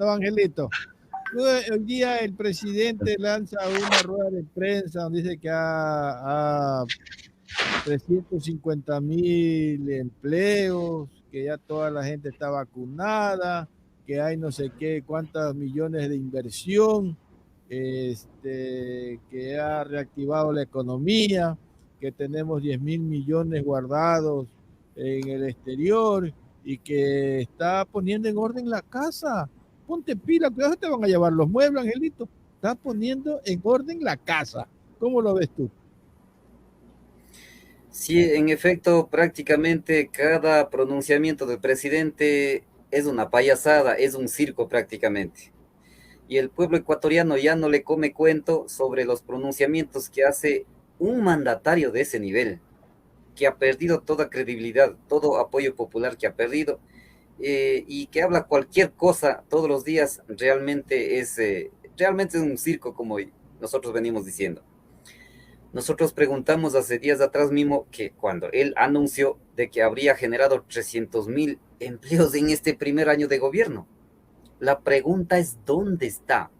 Don Angelito. Hoy día el presidente lanza una rueda de prensa donde dice que ha 350,000 empleos, que ya toda la gente está vacunada, que hay no sé qué, cuántos millones de inversión, que ha reactivado la economía, que tenemos 10,000 millones guardados en el exterior y que está poniendo en orden la casa. Ponte pila, cuidado, te van a llevar los muebles, Angelito. Está poniendo en orden la casa. ¿Cómo lo ves tú? Sí, en efecto, prácticamente cada pronunciamiento del presidente es una payasada, es un circo prácticamente. Y el pueblo ecuatoriano ya no le come cuento sobre los pronunciamientos que hace un mandatario de ese nivel, que ha perdido toda credibilidad, todo apoyo popular que ha perdido, y que habla cualquier cosa todos los días, realmente es un circo, como nosotros venimos diciendo. Nosotros preguntamos hace días atrás mismo que cuando él anunció de que habría generado 300,000 empleos en este primer año de gobierno. La pregunta es, ¿dónde está?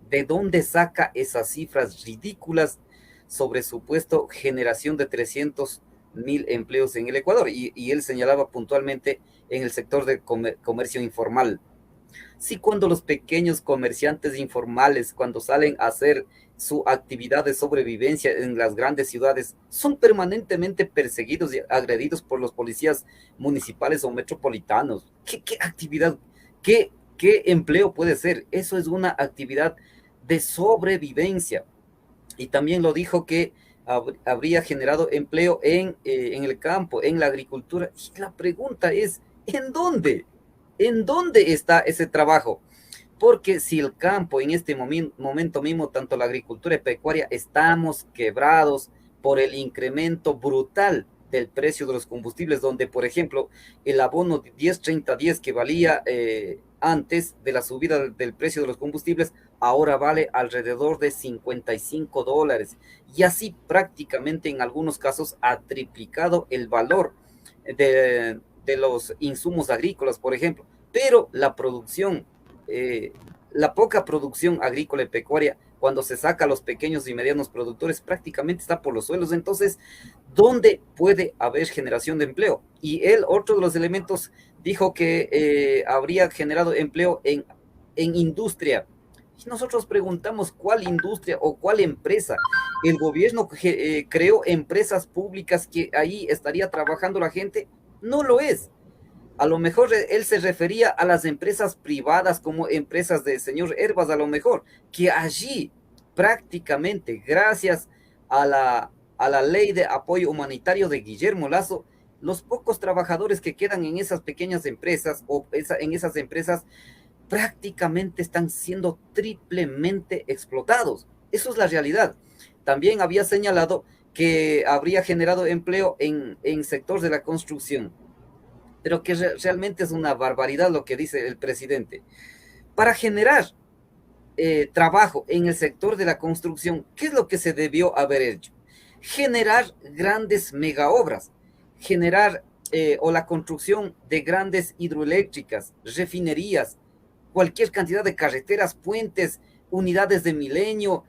¿De dónde saca esas cifras ridículas sobre supuesto generación de 300,000 empleos en el Ecuador? Y él señalaba puntualmente en el sector de comercio informal. Sí, cuando los pequeños comerciantes informales, cuando salen a hacer su actividad de sobrevivencia en las grandes ciudades, son permanentemente perseguidos y agredidos por los policías municipales o metropolitanos. ¿Qué actividad, qué empleo puede ser? Eso es una actividad de sobrevivencia. Y también lo dijo que habría generado empleo en el campo, en la agricultura. Y la pregunta es, ¿en dónde? ¿En dónde está ese trabajo? Porque si el campo en este momento mismo, tanto la agricultura y pecuaria, estamos quebrados por el incremento brutal del precio de los combustibles, donde, por ejemplo, el abono 10-30-10 que valía antes de la subida del precio de los combustibles, ahora vale alrededor de $55. Y así prácticamente en algunos casos ha triplicado el valor de los insumos agrícolas, por ejemplo. Pero eh, la poca producción agrícola y pecuaria, cuando se saca a los pequeños y medianos productores, prácticamente está por los suelos. Entonces, ¿dónde puede haber generación de empleo? Y él, otro de los elementos, dijo que habría generado empleo en industria. Y nosotros preguntamos cuál industria o cuál empresa. El gobierno creó empresas públicas que ahí estaría trabajando la gente. No lo es. A lo mejor él se refería a las empresas privadas como empresas de señor Herbas, a lo mejor, que allí prácticamente, gracias a la ley de apoyo humanitario de Guillermo Lazo, los pocos trabajadores que quedan en esas pequeñas empresas en esas empresas prácticamente están siendo triplemente explotados. Eso es la realidad. También había señalado que habría generado empleo en sector de la construcción, pero que realmente es una barbaridad lo que dice el presidente. Para generar trabajo en el sector de la construcción, ¿qué es lo que se debió haber hecho? Generar grandes megaobras, generar o la construcción de grandes hidroeléctricas, refinerías, cualquier cantidad de carreteras, puentes, unidades de milenio,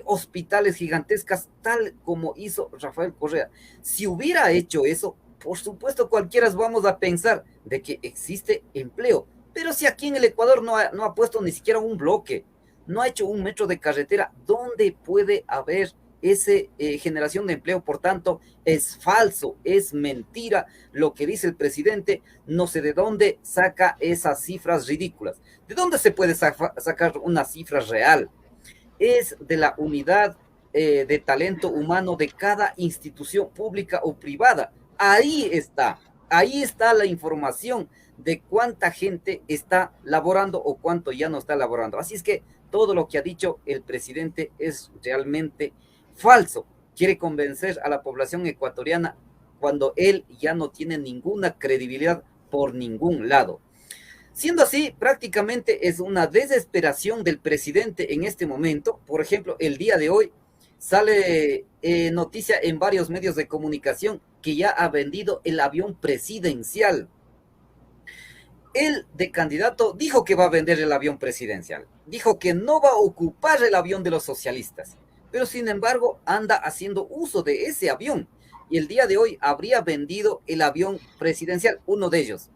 hospitales gigantescas, tal como hizo Rafael Correa. Si hubiera hecho eso, por supuesto cualquiera vamos a pensar de que existe empleo, pero si aquí en el Ecuador no ha puesto ni siquiera un bloque, no ha hecho un metro de carretera, ¿dónde puede haber esa generación de empleo? Por tanto, es falso, es mentira lo que dice el presidente. No sé de dónde saca esas cifras ridículas. ¿De dónde se puede sacar una cifra real? Es de la unidad de talento humano de cada institución pública o privada. Ahí está la información de cuánta gente está laborando o cuánto ya no está laborando. Así es que todo lo que ha dicho el presidente es realmente falso. Quiere convencer a la población ecuatoriana cuando él ya no tiene ninguna credibilidad por ningún lado. Siendo así, prácticamente es una desesperación del presidente en este momento. Por ejemplo, el día de hoy sale noticia en varios medios de comunicación que ya ha vendido el avión presidencial. él de candidato dijo que va a vender el avión presidencial, dijo que no va a ocupar el avión de los socialistas, pero sin embargo anda haciendo uso de ese avión y el día de hoy habría vendido el avión presidencial, uno de ellos.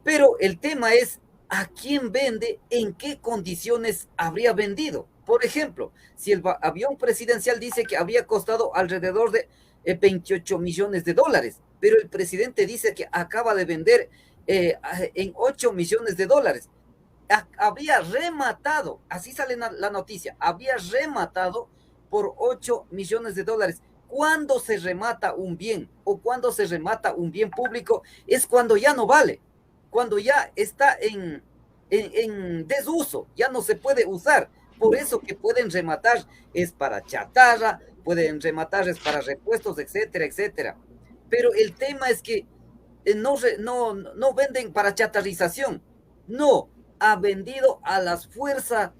Pero el tema es a quién vende, en qué condiciones habría vendido. Por ejemplo, si el avión presidencial dice que habría costado alrededor de 28 millones de dólares, pero el presidente dice que acaba de vender en 8 millones de dólares. Habría rematado, así sale la noticia, habría rematado por 8 millones de dólares. Cuando se remata un bien o cuando se remata un bien público es cuando ya no vale, cuando ya está en desuso, ya no se puede usar. Por eso que pueden rematar es para chatarra, pueden rematar es para repuestos, etcétera, etcétera. Pero el tema es que no venden para chatarrización, no, ha vendido a las Fuerza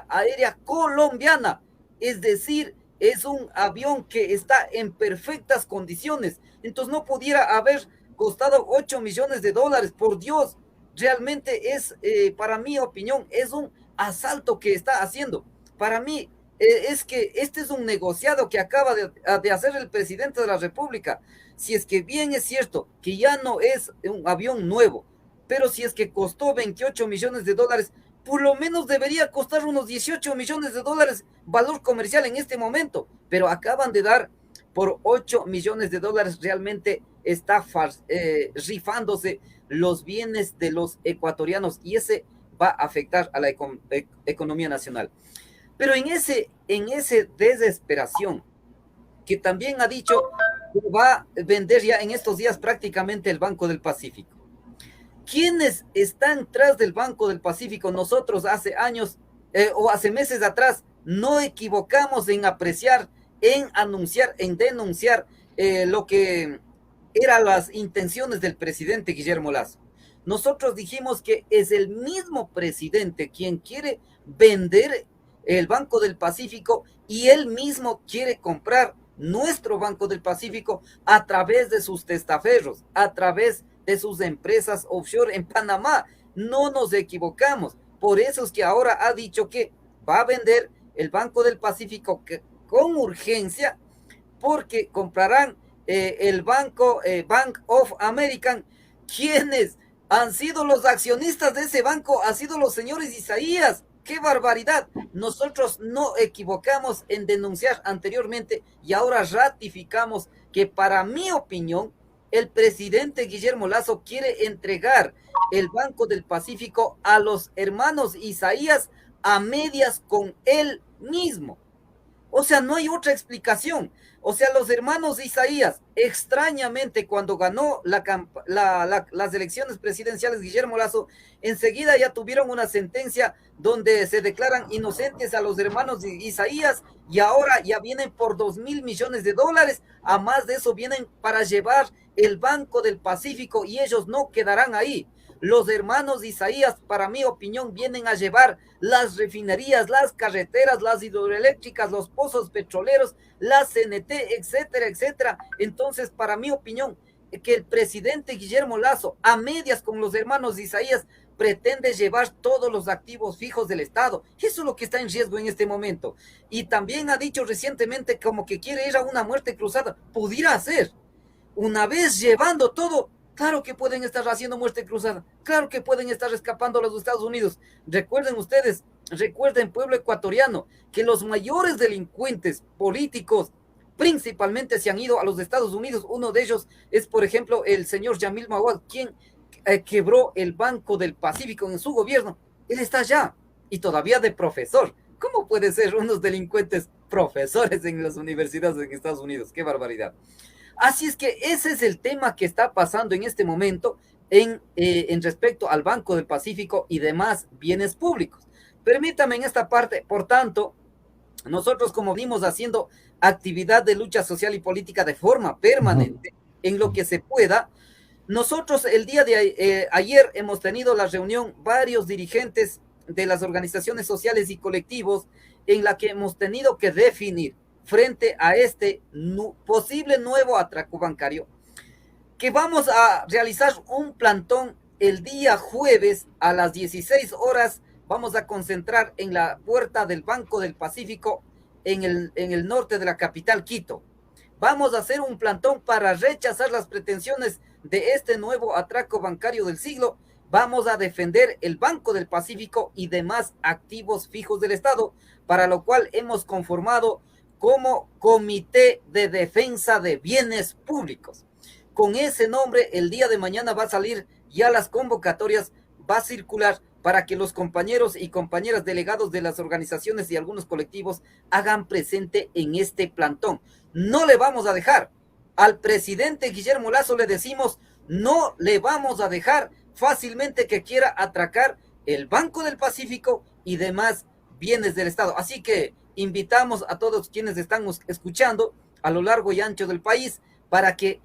Aérea Colombiana, es decir, es un avión que está en perfectas condiciones, entonces no pudiera haber costado 8 millones de dólares, por Dios, realmente es, para mi opinión, es un asalto que está haciendo. Para mí, es que este es un negociado que acaba de hacer el presidente de la República. Si es que bien es cierto que ya no es un avión nuevo, pero si es que costó 28 millones de dólares, por lo menos debería costar unos 18 millones de dólares valor comercial en este momento, pero acaban de dar por 8 millones de dólares, realmente está rifándose los bienes de los ecuatorianos y ese va a afectar a la economía nacional. Pero en ese desesperación, que también ha dicho que va a vender ya en estos días prácticamente el Banco del Pacífico. ¿Quiénes están tras del Banco del Pacífico? Nosotros hace años o hace meses atrás no equivocamos en apreciar, en anunciar, en denunciar lo que eran las intenciones del presidente Guillermo Lazo. Nosotros dijimos que es el mismo presidente quien quiere vender el Banco del Pacífico y él mismo quiere comprar nuestro Banco del Pacífico a través de sus testaferros, a través de sus empresas offshore en Panamá. No nos equivocamos. Por eso es que ahora ha dicho que va a vender el Banco del Pacífico con urgencia porque comprarán el banco Bank of American. ¿Quiénes han sido los accionistas de ese banco? Han sido los señores Isaías. ¡Qué barbaridad! Nosotros no equivocamos en denunciar anteriormente y ahora ratificamos que para mi opinión el presidente Guillermo Lazo quiere entregar el Banco del Pacífico a los hermanos Isaías a medias con él mismo. O sea, no hay otra explicación. O sea, los hermanos de Isaías, extrañamente, cuando ganó las elecciones presidenciales Guillermo Lazo, enseguida ya tuvieron una sentencia donde se declaran inocentes a los hermanos de Isaías y ahora ya vienen por 2.000 millones de dólares. A más de eso vienen para llevar el Banco del Pacífico y ellos no quedarán ahí. Los hermanos de Isaías, para mi opinión, vienen a llevar las refinerías, las carreteras, las hidroeléctricas, los pozos petroleros, la CNT, etcétera, etcétera. Entonces, para mi opinión, que el presidente Guillermo Lazo, a medias con los hermanos de Isaías, pretende llevar todos los activos fijos del Estado. Eso es lo que está en riesgo en este momento. Y también ha dicho recientemente como que quiere ir a una muerte cruzada. Pudiera ser. Una vez llevando todo, claro que pueden estar haciendo muerte cruzada, claro que pueden estar escapando a los Estados Unidos. Recuerden ustedes, recuerden pueblo ecuatoriano, que los mayores delincuentes políticos principalmente se han ido a los Estados Unidos. Uno de ellos es, por ejemplo, el señor Yamil Maguad, quien quebró el Banco del Pacífico en su gobierno. Él está allá y todavía de profesor. ¿Cómo puede ser unos delincuentes profesores en las universidades en Estados Unidos? ¡Qué barbaridad! Así es que ese es el tema que está pasando en este momento en respecto al Banco del Pacífico y demás bienes públicos. Permítame en esta parte, por tanto, nosotros como venimos haciendo actividad de lucha social y política de forma permanente, en lo que se pueda, nosotros el día de ayer hemos tenido la reunión, varios dirigentes de las organizaciones sociales y colectivos, en la que hemos tenido que definir frente a este posible nuevo atraco bancario, que vamos a realizar un plantón el día jueves a las 16 horas vamos a concentrar en la puerta del Banco del Pacífico en el norte de la capital, Quito. Vamos a hacer un plantón para rechazar las pretensiones de este nuevo atraco bancario del siglo. Vamos a defender el Banco del Pacífico y demás activos fijos del Estado, para lo cual hemos conformado como Comité de Defensa de Bienes Públicos. Con ese nombre, el día de mañana va a salir ya las convocatorias, va a circular para que los compañeros y compañeras delegados de las organizaciones y algunos colectivos hagan presente en este plantón. No le vamos a dejar. Al presidente Guillermo Lasso le decimos, no le vamos a dejar fácilmente que quiera atracar el Banco del Pacífico y demás bienes del Estado. Así que invitamos a todos quienes están escuchando a lo largo y ancho del país para que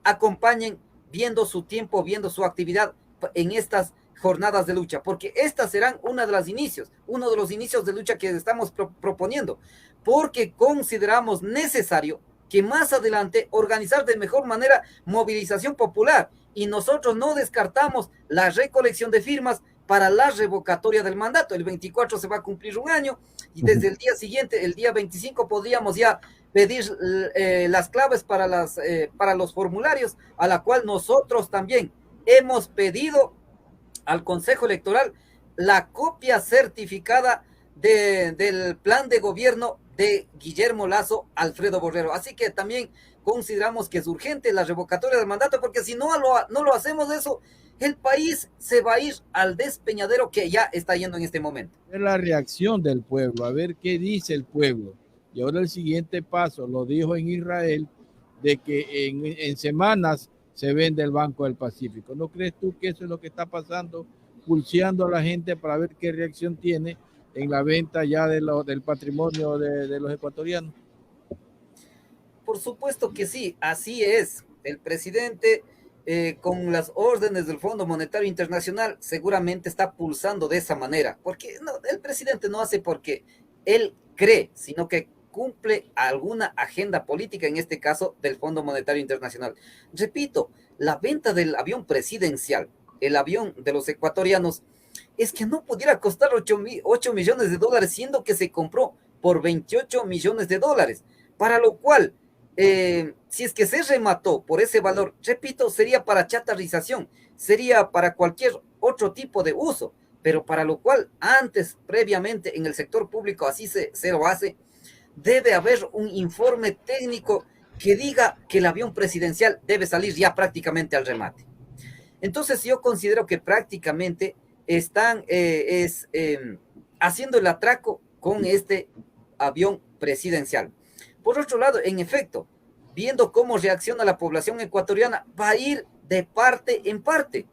acompañen viendo su tiempo, viendo su actividad en estas jornadas de lucha, porque estas serán uno de los inicios de lucha que estamos proponiendo, porque consideramos necesario que más adelante organizar de mejor manera movilización popular, y nosotros no descartamos la recolección de firmas para la revocatoria del mandato. El 24 se va a cumplir un año, y desde el día siguiente, el día 25, podríamos ya pedir las claves para los formularios, a la cual nosotros también hemos pedido al Consejo Electoral la copia certificada del plan de gobierno de Guillermo Lasso, Alfredo Borrero. Así que también consideramos que es urgente la revocatoria del mandato, porque si no lo hacemos eso, el país se va a ir al despeñadero que ya está yendo en este momento. Es la reacción del pueblo, a ver qué dice el pueblo. Y ahora el siguiente paso, lo dijo en Israel, de que en semanas se vende el Banco del Pacífico. ¿No crees tú que eso es lo que está pasando, pulseando a la gente para ver qué reacción tiene en la venta ya del patrimonio de los ecuatorianos? Por supuesto que sí, así es. El presidente, con las órdenes del Fondo Monetario Internacional, seguramente está pulsando de esa manera, porque no, el presidente no hace porque él cree, sino que cumple alguna agenda política, en este caso del Fondo Monetario Internacional. Repito, la venta del avión presidencial, el avión de los ecuatorianos, es que no pudiera costar 8 millones de dólares, siendo que se compró por 28 millones de dólares, para lo cual, si es que se remató por ese valor, repito, sería para chatarrización, sería para cualquier otro tipo de uso, pero para lo cual antes, previamente, en el sector público así se lo hace. Debe haber un informe técnico que diga que el avión presidencial debe salir ya prácticamente al remate. Entonces yo considero que prácticamente están haciendo el atraco con este avión presidencial. Por otro lado, en efecto, viendo cómo reacciona la población ecuatoriana, va a ir de parte en parte.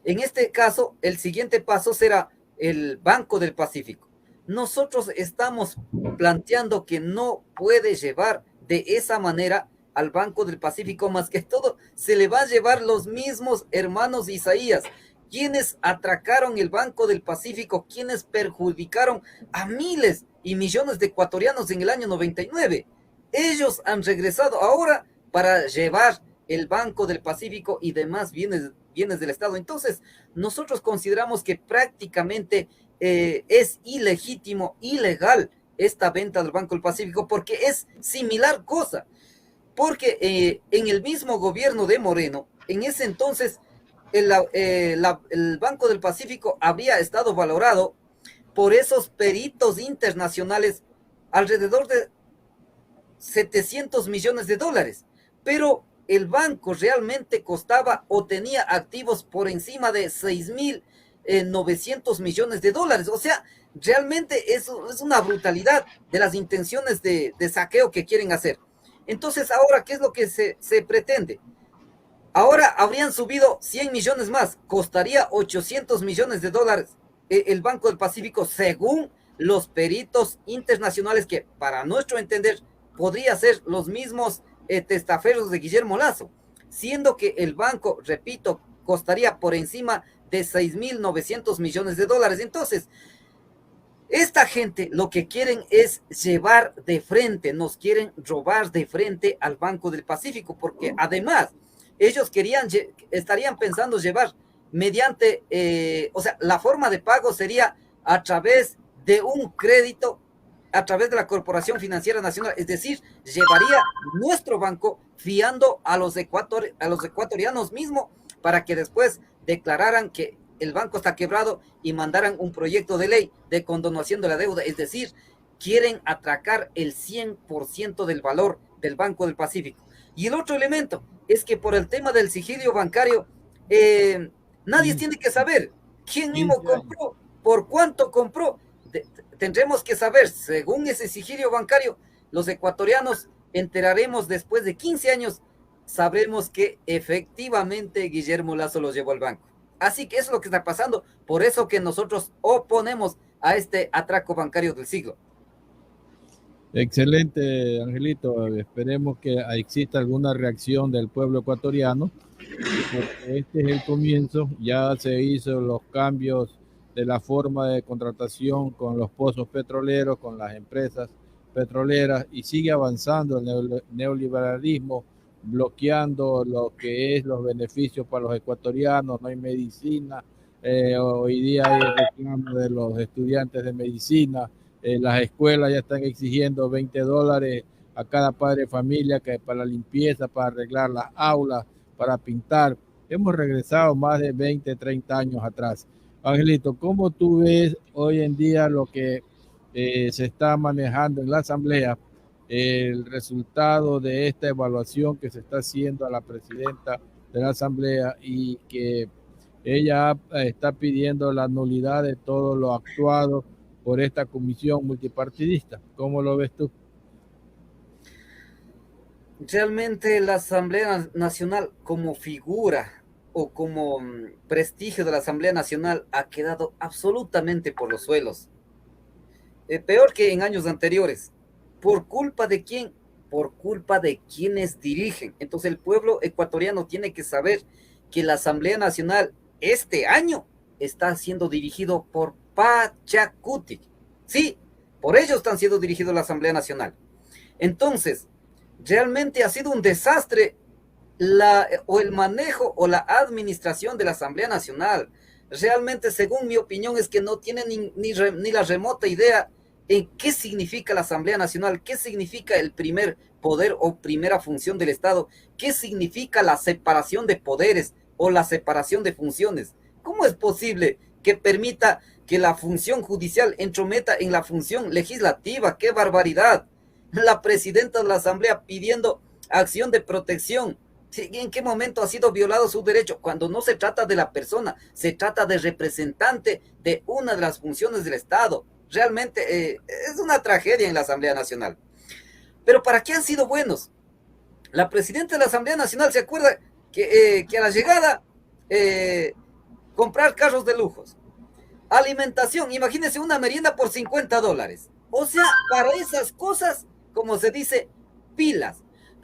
En este caso, el siguiente paso será el Banco del Pacífico. Nosotros estamos planteando que no puede llevar de esa manera al Banco del Pacífico, más que todo se le va a llevar los mismos hermanos Isaías, quienes atracaron el Banco del Pacífico, quienes perjudicaron a miles y millones de ecuatorianos en el año 99. Ellos han regresado ahora para llevar el Banco del Pacífico y demás bienes del Estado. Entonces, nosotros consideramos que prácticamente es ilegítimo, ilegal esta venta del Banco del Pacífico, porque es similar cosa. Porque en el mismo gobierno de Moreno, en ese entonces, el Banco del Pacífico habría estado valorado por esos peritos internacionales alrededor de 700 millones de dólares. Pero el banco realmente costaba o tenía activos por encima de 6.900 millones de dólares. O sea, realmente eso es una brutalidad de las intenciones de saqueo que quieren hacer. Entonces, ahora, ¿qué es lo que se pretende? Ahora habrían subido 100 millones más, costaría 800 millones de dólares el Banco del Pacífico, según los peritos internacionales, que para nuestro entender podría ser los mismos testaferros de Guillermo Lasso, siendo que el banco, repito, costaría por encima de 6.900 millones de dólares. Entonces, esta gente lo que quieren es llevar de frente, nos quieren robar de frente al Banco del Pacífico, porque además, ellos estarían pensando llevar mediante, o sea, la forma de pago sería a través de un crédito, a través de la Corporación Financiera Nacional, es decir, llevaría nuestro banco fiando a los ecuatorianos mismos para que después declararan que el banco está quebrado y mandaran un proyecto de ley de condonación de la deuda, es decir, quieren atracar el 100% del valor del Banco del Pacífico. Y el otro elemento es que por el tema del sigilio bancario, nadie 15, tiene que saber quién mismo 15 años. compró, por cuánto compró. Tendremos que saber, según ese sigilio bancario, los ecuatorianos enteraremos después de 15 años, sabremos que efectivamente Guillermo Lazo los llevó al banco. Así que eso es lo que está pasando, por eso que nosotros oponemos a este atraco bancario del siglo. Excelente, Angelito. Esperemos que exista alguna reacción del pueblo ecuatoriano, porque este es el comienzo. Ya se hizo los cambios de la forma de contratación con los pozos petroleros, con las empresas petroleras, y sigue avanzando el neoliberalismo, bloqueando lo que es los beneficios para los ecuatorianos. No hay medicina. Hoy día hay reclamo de los estudiantes de medicina. Las escuelas ya están exigiendo $20 a cada padre de familia que para la limpieza, para arreglar las aulas, para pintar. Hemos regresado más de 20, 30 años atrás. Angelito, ¿cómo tú ves hoy en día lo que se está manejando en la Asamblea, el resultado de esta evaluación que se está haciendo a la presidenta de la Asamblea y que ella está pidiendo la nulidad de todo lo actuado por esta comisión multipartidista? ¿Cómo lo ves tú? Realmente la Asamblea Nacional como figura o como prestigio de la Asamblea Nacional ha quedado absolutamente por los suelos. Peor que en años anteriores. ¿Por culpa de quién? Por culpa de quienes dirigen. Entonces el pueblo ecuatoriano tiene que saber que la Asamblea Nacional este año está siendo dirigido por Pachacuti. Sí, por ellos están siendo dirigidos la Asamblea Nacional. Entonces, realmente ha sido un desastre o el manejo o la administración de la Asamblea Nacional. Realmente, según mi opinión, es que no tienen ni la remota idea en qué significa la Asamblea Nacional, qué significa el primer poder o primera función del Estado, qué significa la separación de poderes o la separación de funciones. ¿Cómo es posible que permita que la función judicial entrometa en la función legislativa? ¡Qué barbaridad! La presidenta de la Asamblea pidiendo acción de protección. ¿En qué momento ha sido violado su derecho? Cuando no se trata de la persona, se trata de representante de una de las funciones del Estado. Realmente es una tragedia en la Asamblea Nacional. Pero ¿para qué han sido buenos? La presidenta de la Asamblea Nacional se acuerda que a la llegada comprar carros de lujos, alimentación, imagínense una merienda por $50. O sea, para esas cosas, como se dice, pilas.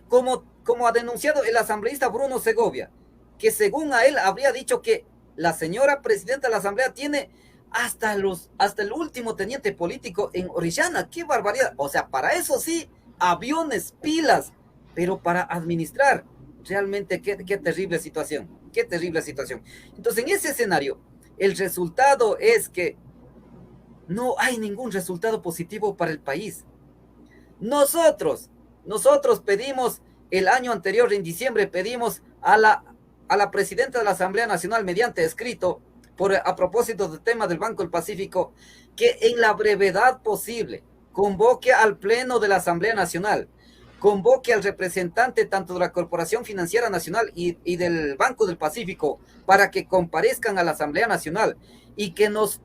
Como ha denunciado el asambleísta Bruno Segovia, que según a él habría dicho que la señora presidenta de la Asamblea tiene hasta el último teniente político en Orellana. ¡Qué barbaridad! O sea, para eso sí, aviones, pilas, pero para administrar, realmente qué terrible situación, qué terrible situación. Entonces, en ese escenario, el resultado es que no hay ningún resultado positivo para el país. Nosotros pedimos el año anterior, en diciembre, pedimos a la presidenta de la Asamblea Nacional mediante escrito, a propósito del tema del Banco del Pacífico, que en la brevedad posible convoque al Pleno de la Asamblea Nacional, convoque al representante tanto de la Corporación Financiera Nacional y del Banco del Pacífico para que comparezcan a la Asamblea Nacional y que nos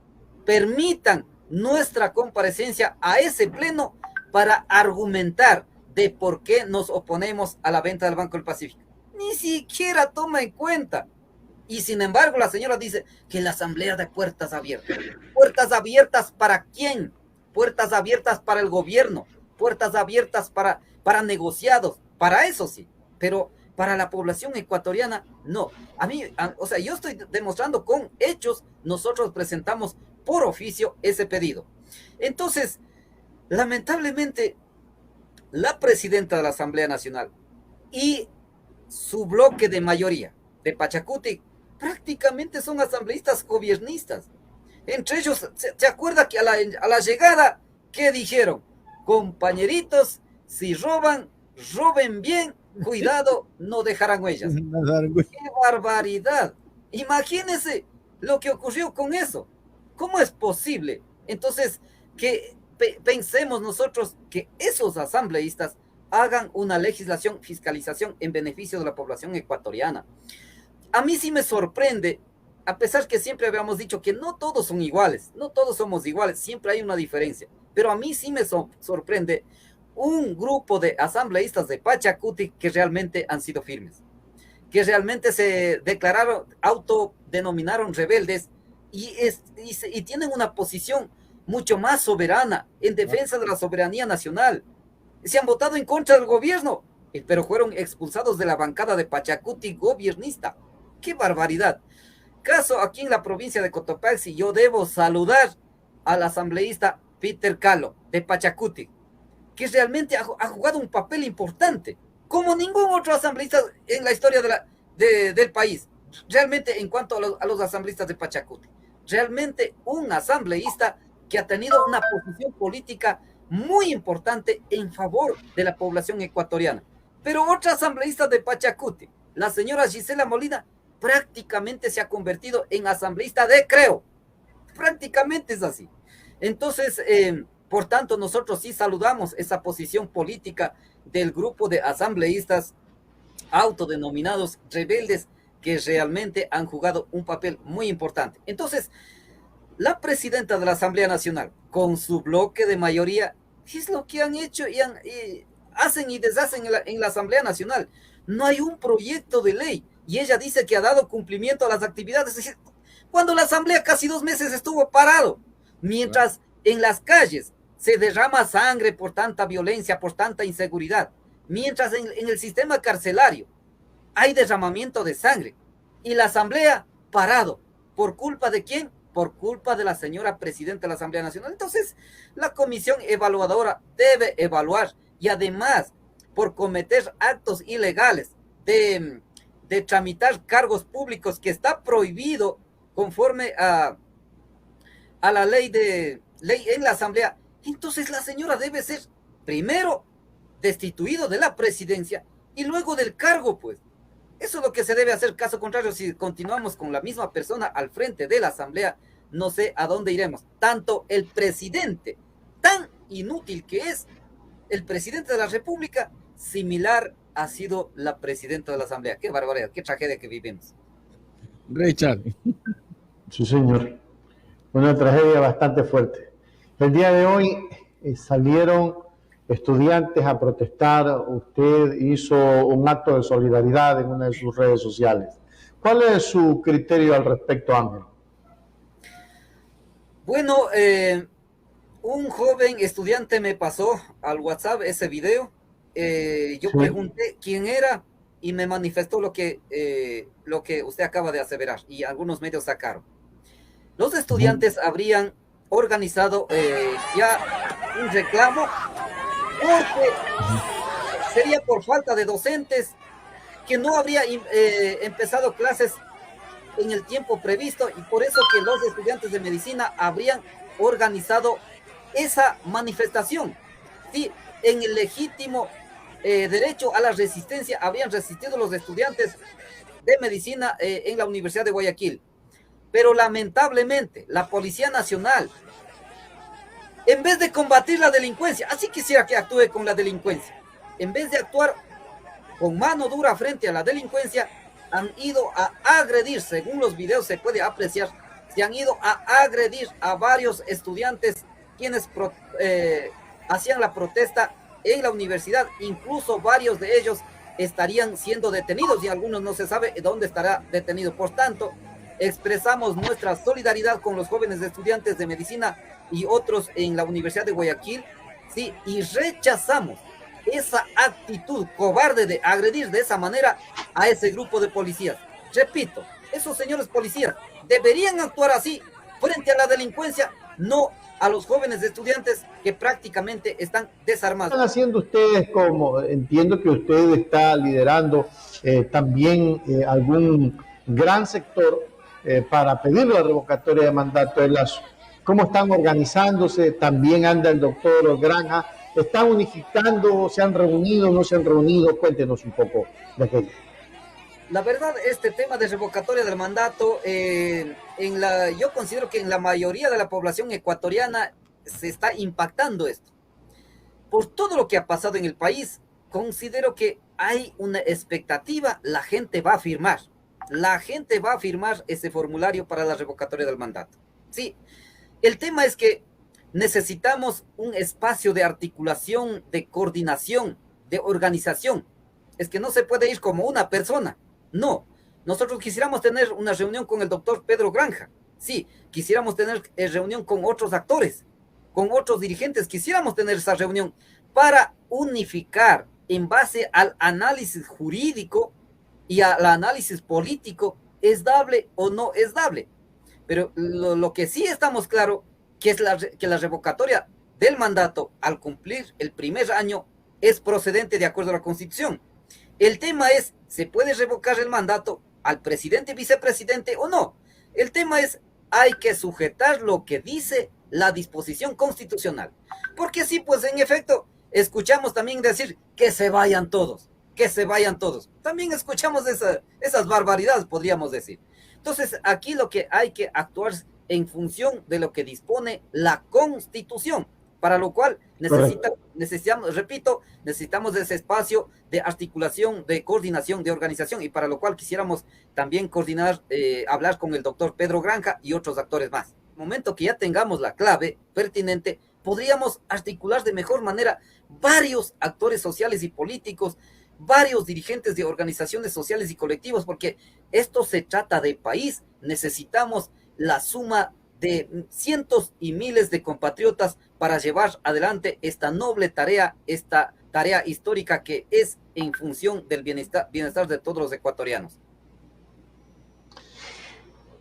permitan nuestra comparecencia a ese pleno para argumentar de por qué nos oponemos a la venta del Banco del Pacífico. Ni siquiera toma en cuenta. Y sin embargo, la señora dice que la asamblea de puertas abiertas. ¿Puertas abiertas para quién? Puertas abiertas para el gobierno, puertas abiertas para negociados, para eso sí, pero para la población ecuatoriana, no. O sea, yo estoy demostrando con hechos, nosotros presentamos por oficio ese pedido. Entonces, lamentablemente, la presidenta de la Asamblea Nacional y su bloque de mayoría de Pachacuti prácticamente son asambleístas gobiernistas. Entre ellos, ¿se acuerda que a la llegada, qué dijeron? Compañeritos, si roban, roben bien, cuidado, no dejarán huellas. ¡Qué barbaridad! Imagínense lo que ocurrió con eso. ¿Cómo es posible? Entonces, que pensemos nosotros que esos asambleístas hagan una legislación, fiscalización en beneficio de la población ecuatoriana. A mí sí me sorprende, a pesar que siempre habíamos dicho que no todos son iguales, no todos somos iguales, siempre hay una diferencia, pero a mí sí me sorprende un grupo de asambleístas de Pachacuti que realmente han sido firmes, que realmente se declararon, autodenominaron rebeldes y tienen una posición mucho más soberana en defensa de la soberanía nacional. Se han votado en contra del gobierno, pero fueron expulsados de la bancada de Pachacuti gobiernista. ¡Qué barbaridad! Caso aquí en la provincia de Cotopaxi, yo debo saludar al asambleísta Peter Calo de Pachacuti, que realmente ha jugado un papel importante, como ningún otro asambleísta en la historia del país. Realmente, en cuanto a los asambleístas de Pachacuti, realmente un asambleísta que ha tenido una posición política muy importante en favor de la población ecuatoriana. Pero otra asambleísta de Pachacuti, la señora Gisela Molina, prácticamente se ha convertido en asambleísta de Creo. Prácticamente es así. Entonces, por tanto, nosotros sí saludamos esa posición política del grupo de asambleístas autodenominados rebeldes que realmente han jugado un papel muy importante. Entonces, la presidenta de la Asamblea Nacional, con su bloque de mayoría, es lo que han hecho y hacen y deshacen en la Asamblea Nacional. No hay un proyecto de ley y ella dice que ha dado cumplimiento a las actividades. Cuando la Asamblea casi 2 meses estuvo parado, mientras en las calles se derrama sangre por tanta violencia, por tanta inseguridad, mientras en el sistema carcelario hay derramamiento de sangre y la Asamblea parado. ¿Por culpa de quién? Por culpa de la señora presidenta de la Asamblea Nacional. Entonces, la comisión evaluadora debe evaluar y además, por cometer actos ilegales de tramitar cargos públicos que está prohibido conforme a la ley en la Asamblea, entonces la señora debe ser primero destituido de la presidencia y luego del cargo, pues. Eso es lo que se debe hacer. Caso contrario, si continuamos con la misma persona al frente de la Asamblea, no sé a dónde iremos. Tanto el presidente, tan inútil que es el presidente de la República, similar ha sido la presidenta de la Asamblea. Qué barbaridad, qué tragedia que vivimos. Richard. Sí, señor. Una tragedia bastante fuerte. El día de hoy salieron estudiantes a protestar. Usted hizo un acto de solidaridad en una de sus redes sociales. ¿Cuál es su criterio al respecto, Ángel? Bueno, un joven estudiante me pasó al WhatsApp ese video. Yo pregunté quién era y me manifestó lo que usted acaba de aseverar y algunos medios sacaron. Los estudiantes habrían organizado ya un reclamo porque sería por falta de docentes, que no habría empezado clases en el tiempo previsto y por eso que los estudiantes de medicina habrían organizado esa manifestación. Sí, en el legítimo derecho a la resistencia habrían resistido los estudiantes de medicina en la Universidad de Guayaquil. Pero lamentablemente la Policía Nacional, en vez de combatir la delincuencia, así quisiera que actúe con la delincuencia, en vez de actuar con mano dura frente a la delincuencia, han ido a agredir, según los videos se puede apreciar, se han ido a agredir a varios estudiantes quienes hacían la protesta en la universidad. Incluso varios de ellos estarían siendo detenidos y algunos no se sabe dónde estará detenido. Por tanto, expresamos nuestra solidaridad con los jóvenes estudiantes de medicina y otros en la Universidad de Guayaquil, sí, y rechazamos esa actitud cobarde de agredir de esa manera a ese grupo de policías. Repito, esos señores policías deberían actuar así frente a la delincuencia no a los jóvenes estudiantes que prácticamente están desarmados. ¿Qué están haciendo ustedes? Como entiendo que usted está liderando también algún gran sector para pedir la revocatoria de mandato de Lazo. ¿Cómo están organizándose? También anda el doctor Granja. ¿Están unificando? ¿Se han reunido? ¿No se han reunido? Cuéntenos un poco de aquello. La verdad, este tema de revocatoria del mandato, yo considero que en la mayoría de la población ecuatoriana se está impactando esto. Por todo lo que ha pasado en el país, considero que hay una expectativa, la gente va a firmar. La gente va a firmar ese formulario para la revocatoria del mandato. Sí, el tema es que necesitamos un espacio de articulación, de coordinación, de organización. Es que no se puede ir como una persona. No, nosotros quisiéramos tener una reunión con el doctor Pedro Granja. Sí, quisiéramos tener reunión con otros actores, con otros dirigentes. Quisiéramos tener esa reunión para unificar en base al análisis jurídico y al análisis político, ¿es dable o no es dable? Pero lo que sí estamos claro que es que la revocatoria del mandato al cumplir el primer año es procedente de acuerdo a la Constitución. El tema es, ¿se puede revocar el mandato al presidente y vicepresidente o no? El tema es, hay que sujetar lo que dice la disposición constitucional. Porque sí, pues en efecto, escuchamos también decir que se vayan todos, que se vayan todos. También escuchamos esas barbaridades, podríamos decir. Entonces, aquí lo que hay que actuar en función de lo que dispone la Constitución, para lo cual necesitamos, repito, necesitamos ese espacio de articulación, de coordinación, de organización, y para lo cual quisiéramos también coordinar, hablar con el doctor Pedro Granja y otros actores más. En el momento que ya tengamos la clave pertinente, podríamos articular de mejor manera varios actores sociales y políticos, varios dirigentes de organizaciones sociales y colectivos, porque esto se trata de país. Necesitamos la suma de cientos y miles de compatriotas para llevar adelante esta noble tarea, esta tarea histórica que es en función del bienestar de todos los ecuatorianos.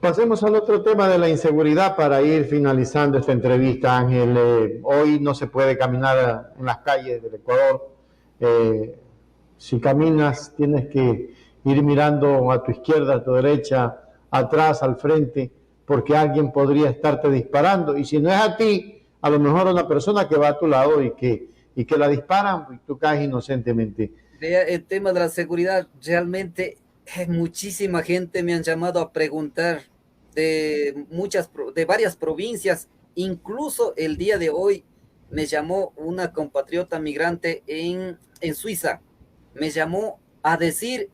Pasemos al otro tema de la inseguridad para ir finalizando esta entrevista, Ángel. Hoy no se puede caminar en las calles del Ecuador. Si caminas, tienes que ir mirando a tu izquierda, a tu derecha, atrás, al frente, porque alguien podría estarte disparando. Y si no es a ti, a lo mejor a una persona que va a tu lado y que la disparan y tú caes inocentemente. El tema de la seguridad, realmente muchísima gente me han llamado a preguntar de varias provincias. Incluso el día de hoy me llamó una compatriota migrante en Suiza. Me llamó a decir: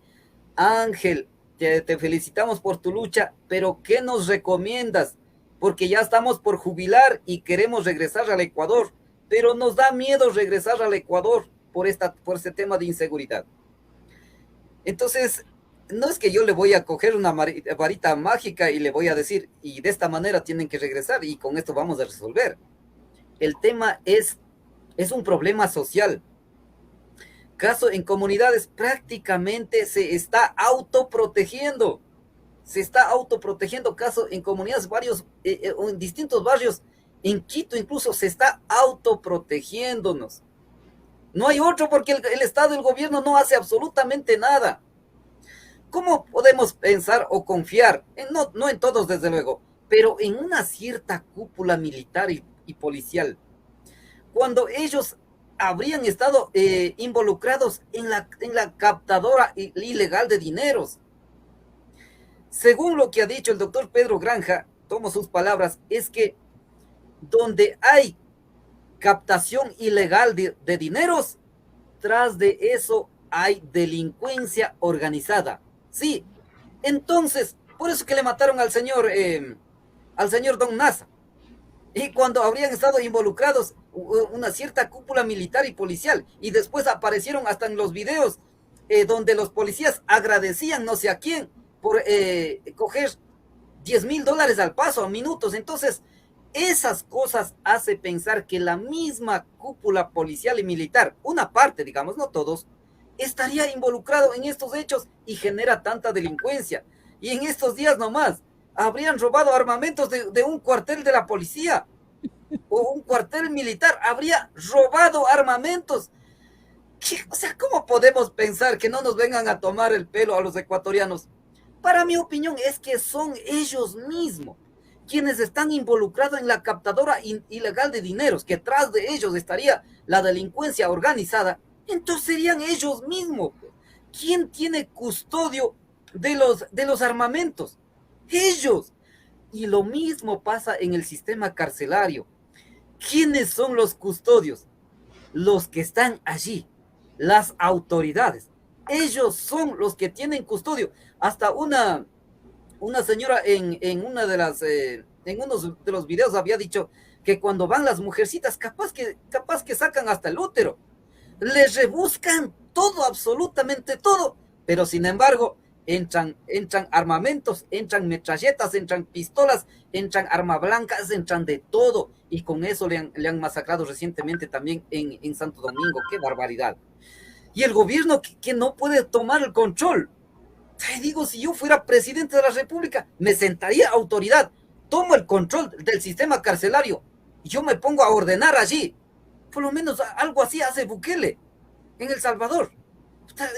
Ángel, te felicitamos por tu lucha, pero ¿qué nos recomiendas? Porque ya estamos por jubilar y queremos regresar al Ecuador, pero nos da miedo regresar al Ecuador por este tema de inseguridad. Entonces, no es que yo le voy a coger una varita mágica y le voy a decir, y de esta manera tienen que regresar y con esto vamos a resolver. El tema es un problema social. Caso en comunidades prácticamente se está autoprotegiendo. Se está autoprotegiendo. Caso en comunidades en distintos barrios. En Quito incluso se está autoprotegiéndonos. No hay otro porque el Estado, el gobierno no hace absolutamente nada. ¿Cómo podemos pensar o confiar? No en todos desde luego, pero en una cierta cúpula militar y policial. Cuando ellos habrían estado involucrados en la captadora ilegal de dineros. Según lo que ha dicho el doctor Pedro Granja, tomo sus palabras, es que donde hay captación ilegal de dineros, tras de eso hay delincuencia organizada. Sí, entonces, por eso que le mataron al señor Don Nasa. Y cuando habrían estado involucrados una cierta cúpula militar y policial, y después aparecieron hasta en los videos donde los policías agradecían no sé a quién por coger $10,000 al paso, a minutos. Entonces, esas cosas hace pensar que la misma cúpula policial y militar, una parte, digamos, no todos, estaría involucrado en estos hechos y genera tanta delincuencia. Y en estos días nomás, habrían robado armamentos de un cuartel de la policía. o un cuartel militar habría robado armamentos. O sea, ¿cómo podemos pensar que no nos vengan a tomar el pelo a los ecuatorianos? Para mi opinión es que son ellos mismos quienes están involucrados en la captadora ilegal de dineros, que tras de ellos estaría la delincuencia organizada. Entonces serían ellos mismos. ¿Quién tiene custodio de los armamentos? Ellos. Y lo mismo pasa en el sistema carcelario. ¿Quiénes son los custodios? Los que están allí, las autoridades. Ellos son los que tienen custodio. Hasta una señora una de en uno de los videos había dicho que cuando van las mujercitas, capaz que sacan hasta el útero. Les rebuscan todo, absolutamente todo, pero sin embargo, entran armamentos, entran metralletas, entran pistolas, entran armas blancas, entran de todo, y con eso le han masacrado recientemente también en Santo Domingo. ¡Qué barbaridad! Y el gobierno que no puede tomar el control. Te digo, si yo fuera presidente de la República, me sentaría autoridad, tomo el control del sistema carcelario, y yo me pongo a ordenar allí. Por lo menos algo así hace Bukele en El Salvador.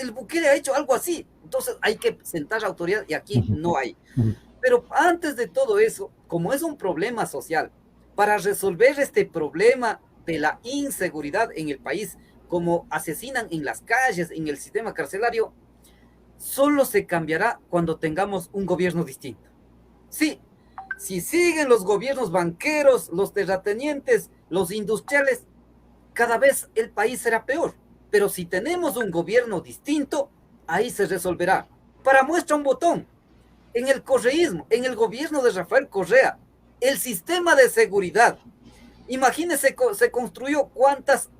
El Bukele ha hecho algo así. Entonces hay que sentar autoridad y aquí no hay. Pero antes de todo eso, como es un problema social, para resolver este problema de la inseguridad en el país, como asesinan en las calles, en el sistema carcelario, solo se cambiará cuando tengamos un gobierno distinto. Sí, si siguen los gobiernos banqueros, los terratenientes, los industriales, cada vez el país será peor. Pero si tenemos un gobierno distinto, ahí se resolverá. Para muestra un botón, en el correísmo, en el gobierno de Rafael Correa, el sistema de seguridad, imagínense, se construyó cuántos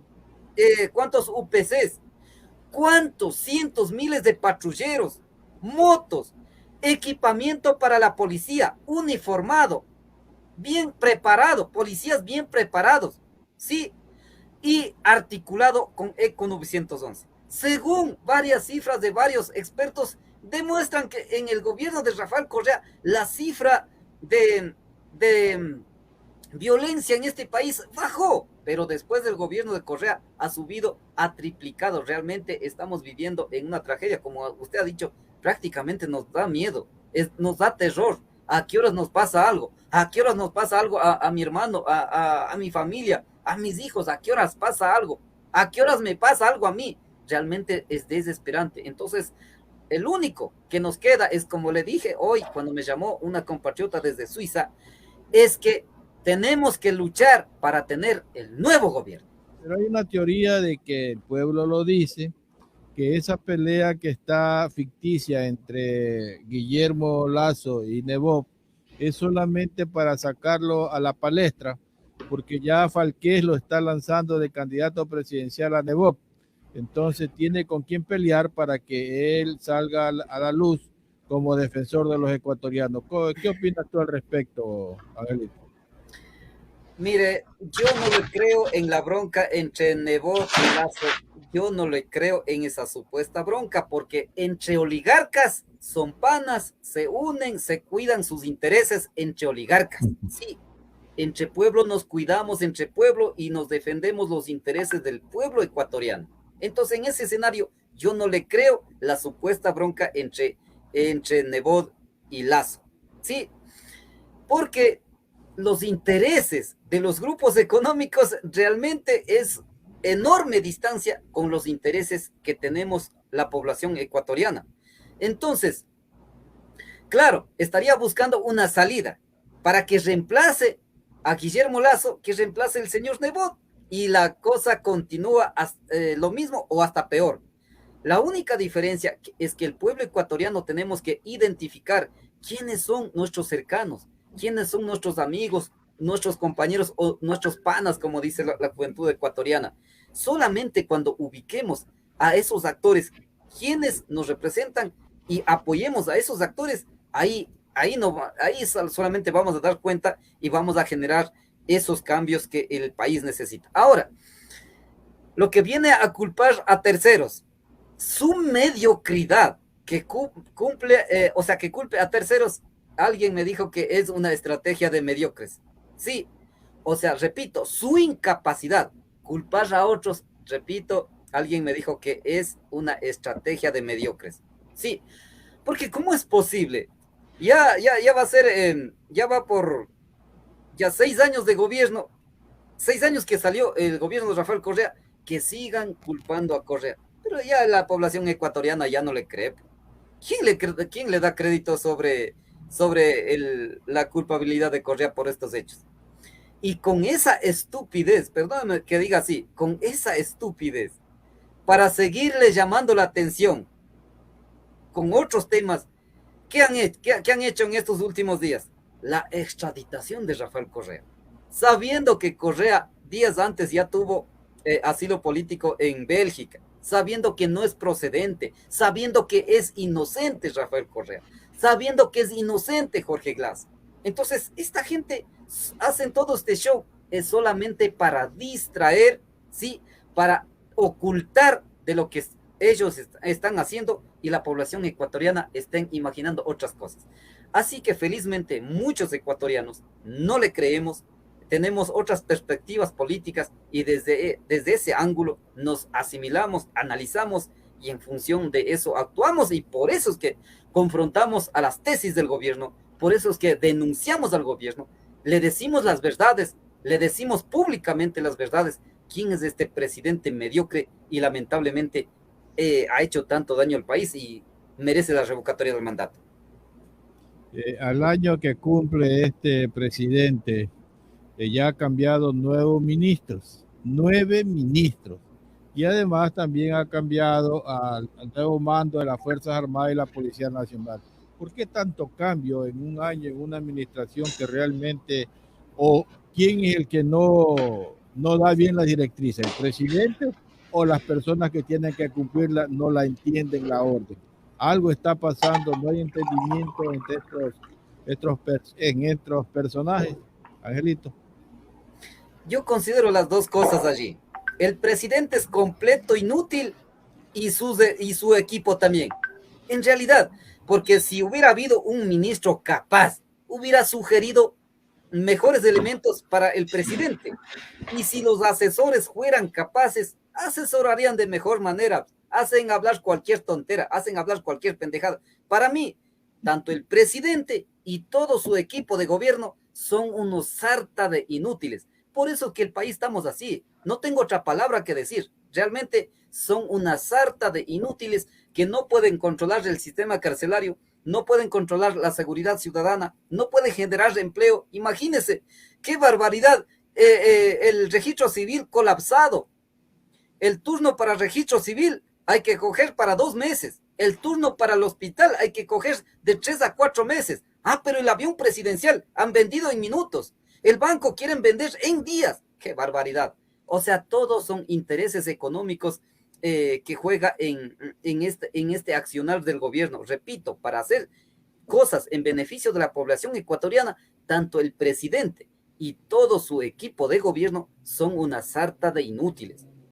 UPCs, cuántos cientos, miles de patrulleros, motos, equipamiento para la policía, uniformado, bien preparado, policías bien preparados, sí, y articulado con ECO 911. Según varias cifras de varios expertos, demuestran que en el gobierno de Rafael Correa la cifra de violencia en este país bajó, pero después del gobierno de Correa ha subido, ha triplicado. Realmente estamos viviendo en una tragedia, como usted ha dicho, prácticamente nos da miedo, nos da terror. ¿A qué horas nos pasa algo? ¿A qué horas nos pasa algo a mi hermano, a mi familia, a mis hijos? ¿A qué horas pasa algo? ¿A qué horas me pasa algo a mí? Realmente es desesperante. Entonces, el único que nos queda es, como le dije hoy, cuando me llamó una compatriota desde Suiza, es que tenemos que luchar para tener el nuevo gobierno. Pero hay una teoría de que el pueblo lo dice, que esa pelea que está ficticia entre Guillermo Lasso y Nebot es solamente para sacarlo a la palestra, porque ya Falqués lo está lanzando de candidato presidencial a Nebot. Entonces tiene con quién pelear para que él salga a la luz como defensor de los ecuatorianos. ¿Qué opinas tú al respecto, Angelito? Mire, yo no le creo en la bronca entre Nebot y Lasso. Yo no le creo en esa supuesta bronca, porque entre oligarcas son panas, se unen, se cuidan sus intereses entre oligarcas. Sí, entre pueblo nos cuidamos, entre pueblo, y nos defendemos los intereses del pueblo ecuatoriano. Entonces, en ese escenario, yo no le creo la supuesta bronca entre Nebot y Lasso. Sí, porque los intereses de los grupos económicos realmente es enorme distancia con los intereses que tenemos la población ecuatoriana. Entonces, claro, estaría buscando una salida para que reemplace a Guillermo Lasso, que reemplace el señor Nebot, y la cosa continúa lo mismo o hasta peor. La única diferencia es que el pueblo ecuatoriano tenemos que identificar quiénes son nuestros cercanos, quiénes son nuestros amigos, nuestros compañeros o nuestros panas, como dice la juventud ecuatoriana. Solamente cuando ubiquemos a esos actores, quienes nos representan, y apoyemos a esos actores, ahí solamente vamos a dar cuenta y vamos a generar esos cambios que el país necesita. Ahora, lo que viene a culpar a terceros, su mediocridad que culpe a terceros. Alguien me dijo que es una estrategia de mediocres. Sí, O sea, repito, su incapacidad, culpar a otros, repito, alguien me dijo que es una estrategia de mediocres. Sí, porque ¿cómo es posible? Ya va a ser, ya va por ya 6 años de gobierno, 6 años que salió el gobierno de Rafael Correa, que sigan culpando a Correa. Pero ya la población ecuatoriana ya no le cree. ¿Quién le da crédito sobre la culpabilidad de Correa por estos hechos? Y con esa estupidez, perdóname que diga así, con esa estupidez, para seguirle llamando la atención con otros temas, ¿qué han hecho en estos últimos días? La extraditación de Rafael Correa. Sabiendo que Correa días antes ya tuvo asilo político en Bélgica, sabiendo que no es procedente, sabiendo que es inocente Rafael Correa, sabiendo que es inocente Jorge Glass. Entonces, esta gente hacen todo este show es solamente para distraer, ¿sí? Para ocultar de lo que ellos están haciendo y la población ecuatoriana estén imaginando otras cosas. Así que felizmente muchos ecuatorianos no le creemos, tenemos otras perspectivas políticas y desde ese ángulo nos asimilamos, analizamos y en función de eso actuamos y por eso es que confrontamos a las tesis del gobierno, por eso es que denunciamos al gobierno, le decimos las verdades, le decimos públicamente las verdades, quién es este presidente mediocre y lamentablemente ha hecho tanto daño al país y merece la revocatoria del mandato. Al año que cumple este presidente, ya ha cambiado 9 ministros, y además también ha cambiado al nuevo mando de las Fuerzas Armadas y la Policía Nacional. ¿Por qué tanto cambio en un año, en una administración que realmente, o quién es el que no da bien la directriz, el presidente o las personas que tienen que cumplirla no la entienden la orden? Algo está pasando, no hay entendimiento entre estos personajes, Angelito. Yo considero las dos cosas allí. El presidente es completo inútil y su equipo también. En realidad, porque si hubiera habido un ministro capaz, hubiera sugerido mejores elementos para el presidente. Y si los asesores fueran capaces, asesorarían de mejor manera. Hacen hablar cualquier tontera, hacen hablar cualquier pendejada. Para mí, tanto el presidente y todo su equipo de gobierno son unos sarta de inútiles. Por eso que el país estamos así. No tengo otra palabra que decir. Realmente son una sarta de inútiles que no pueden controlar el sistema carcelario, no pueden controlar la seguridad ciudadana, no pueden generar empleo. Imagínense, qué barbaridad. El registro civil colapsado. El turno para registro civil hay que coger para 2 meses. El turno para el hospital hay que coger de 3 a 4 meses. Ah, pero el avión presidencial han vendido en minutos. El banco quieren vender en días. ¡Qué barbaridad! O sea, todos son intereses económicos que juega en este accionar del gobierno. Repito, para hacer cosas en beneficio de la población ecuatoriana, tanto el presidente y todo su equipo de gobierno son una sarta de inútiles.